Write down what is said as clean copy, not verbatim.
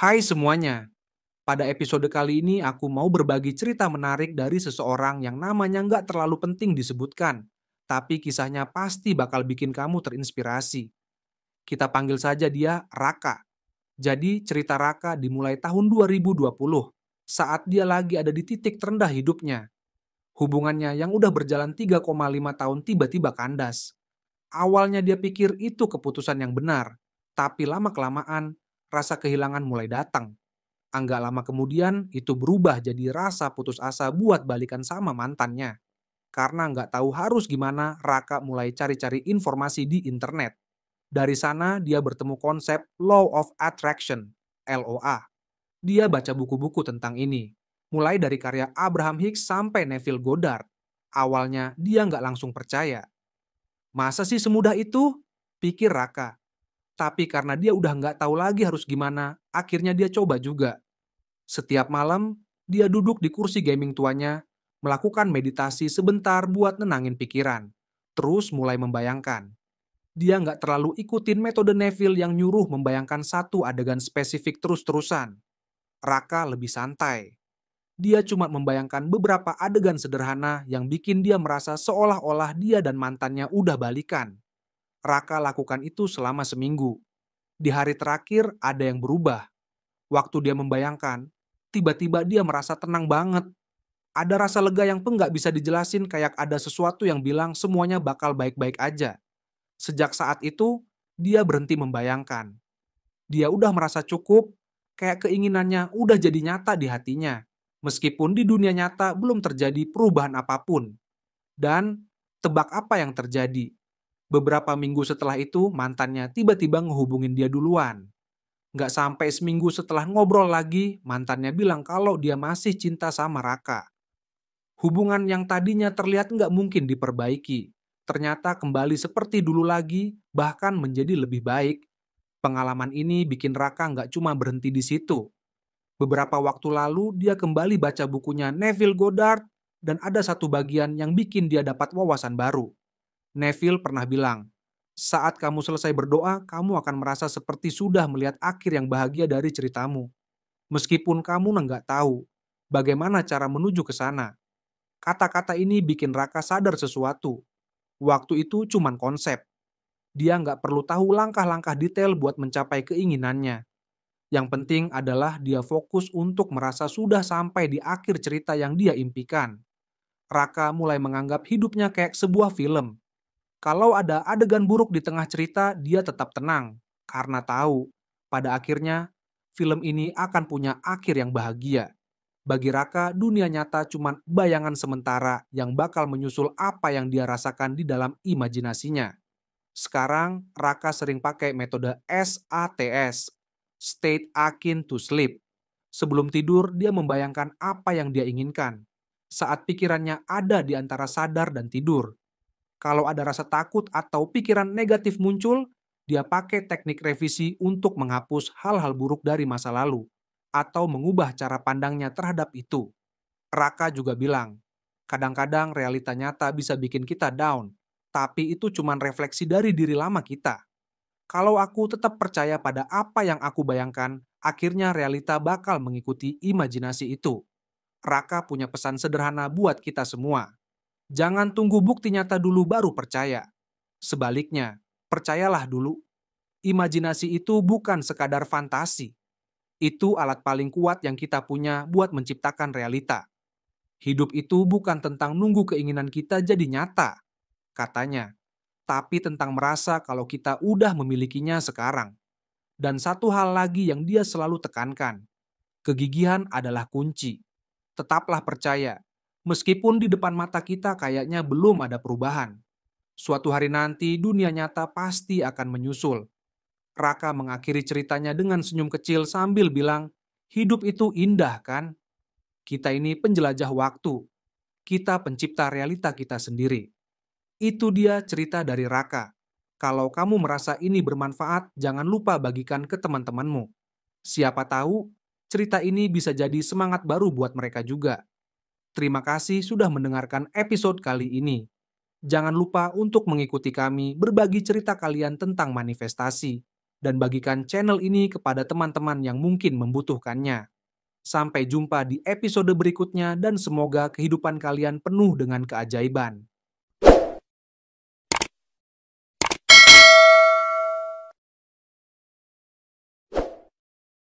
Hai semuanya, pada episode kali ini aku mau berbagi cerita menarik dari seseorang yang namanya nggak terlalu penting disebutkan, tapi kisahnya pasti bakal bikin kamu terinspirasi. Kita panggil saja dia Raka. Jadi cerita Raka dimulai tahun 2020, saat dia lagi ada di titik terendah hidupnya. Hubungannya yang udah berjalan 3,5 tahun tiba-tiba kandas. Awalnya dia pikir itu keputusan yang benar, tapi lama-kelamaan rasa kehilangan mulai datang. Enggak lama kemudian, itu berubah jadi rasa putus asa buat balikan sama mantannya. Karena nggak tahu harus gimana, Raka mulai cari-cari informasi di internet. Dari sana, dia bertemu konsep Law of Attraction, LOA. Dia baca buku-buku tentang ini. Mulai dari karya Abraham Hicks sampai Neville Goddard. Awalnya, dia nggak langsung percaya. Masa sih semudah itu? Pikir Raka. Tapi karena dia udah nggak tahu lagi harus gimana, akhirnya dia coba juga. Setiap malam, dia duduk di kursi gaming tuanya, melakukan meditasi sebentar buat nenangin pikiran. Terus mulai membayangkan. Dia nggak terlalu ikutin metode Neville yang nyuruh membayangkan satu adegan spesifik terus-terusan. Raka lebih santai. Dia cuma membayangkan beberapa adegan sederhana yang bikin dia merasa seolah-olah dia dan mantannya udah balikan. Raka lakukan itu selama seminggu. Di hari terakhir ada yang berubah. Waktu dia membayangkan, tiba-tiba dia merasa tenang banget. Ada rasa lega yang nggak bisa dijelasin, kayak ada sesuatu yang bilang semuanya bakal baik-baik aja. Sejak saat itu, dia berhenti membayangkan. Dia udah merasa cukup, kayak keinginannya udah jadi nyata di hatinya. Meskipun di dunia nyata belum terjadi perubahan apapun. Dan tebak apa yang terjadi? Beberapa minggu setelah itu, mantannya tiba-tiba ngehubungin dia duluan. Nggak sampai seminggu setelah ngobrol lagi, mantannya bilang kalau dia masih cinta sama Raka. Hubungan yang tadinya terlihat nggak mungkin diperbaiki, ternyata kembali seperti dulu lagi, bahkan menjadi lebih baik. Pengalaman ini bikin Raka nggak cuma berhenti di situ. Beberapa waktu lalu, dia kembali baca bukunya Neville Goddard, dan ada satu bagian yang bikin dia dapat wawasan baru. Neville pernah bilang, saat kamu selesai berdoa, kamu akan merasa seperti sudah melihat akhir yang bahagia dari ceritamu. Meskipun kamu nggak tahu bagaimana cara menuju ke sana. Kata-kata ini bikin Raka sadar sesuatu. Waktu itu cuman konsep. Dia nggak perlu tahu langkah-langkah detail buat mencapai keinginannya. Yang penting adalah dia fokus untuk merasa sudah sampai di akhir cerita yang dia impikan. Raka mulai menganggap hidupnya kayak sebuah film. Kalau ada adegan buruk di tengah cerita, dia tetap tenang. Karena tahu, pada akhirnya, film ini akan punya akhir yang bahagia. Bagi Raka, dunia nyata cuma bayangan sementara yang bakal menyusul apa yang dia rasakan di dalam imajinasinya. Sekarang, Raka sering pakai metode SATS, State Akin to Sleep. Sebelum tidur, dia membayangkan apa yang dia inginkan. Saat pikirannya ada di antara sadar dan tidur. Kalau ada rasa takut atau pikiran negatif muncul, dia pakai teknik revisi untuk menghapus hal-hal buruk dari masa lalu atau mengubah cara pandangnya terhadap itu. Raka juga bilang, kadang-kadang realita nyata bisa bikin kita down, tapi itu cuma refleksi dari diri lama kita. Kalau aku tetap percaya pada apa yang aku bayangkan, akhirnya realita bakal mengikuti imajinasi itu. Raka punya pesan sederhana buat kita semua. Jangan tunggu bukti nyata dulu baru percaya. Sebaliknya, percayalah dulu. Imajinasi itu bukan sekadar fantasi. Itu alat paling kuat yang kita punya buat menciptakan realita. Hidup itu bukan tentang nunggu keinginan kita jadi nyata, katanya. Tapi tentang merasa kalau kita udah memilikinya sekarang. Dan satu hal lagi yang dia selalu tekankan. Kegigihan adalah kunci. Tetaplah percaya. Meskipun di depan mata kita kayaknya belum ada perubahan. Suatu hari nanti dunia nyata pasti akan menyusul. Raka mengakhiri ceritanya dengan senyum kecil sambil bilang, hidup itu indah kan? Kita ini penjelajah waktu. Kita pencipta realita kita sendiri. Itu dia cerita dari Raka. Kalau kamu merasa ini bermanfaat, jangan lupa bagikan ke teman-temanmu. Siapa tahu, cerita ini bisa jadi semangat baru buat mereka juga. Terima kasih sudah mendengarkan episode kali ini. Jangan lupa untuk mengikuti kami berbagi cerita kalian tentang manifestasi. dan bagikan channel ini kepada teman-teman yang mungkin membutuhkannya. Sampai jumpa di episode berikutnya dan semoga kehidupan kalian penuh dengan keajaiban.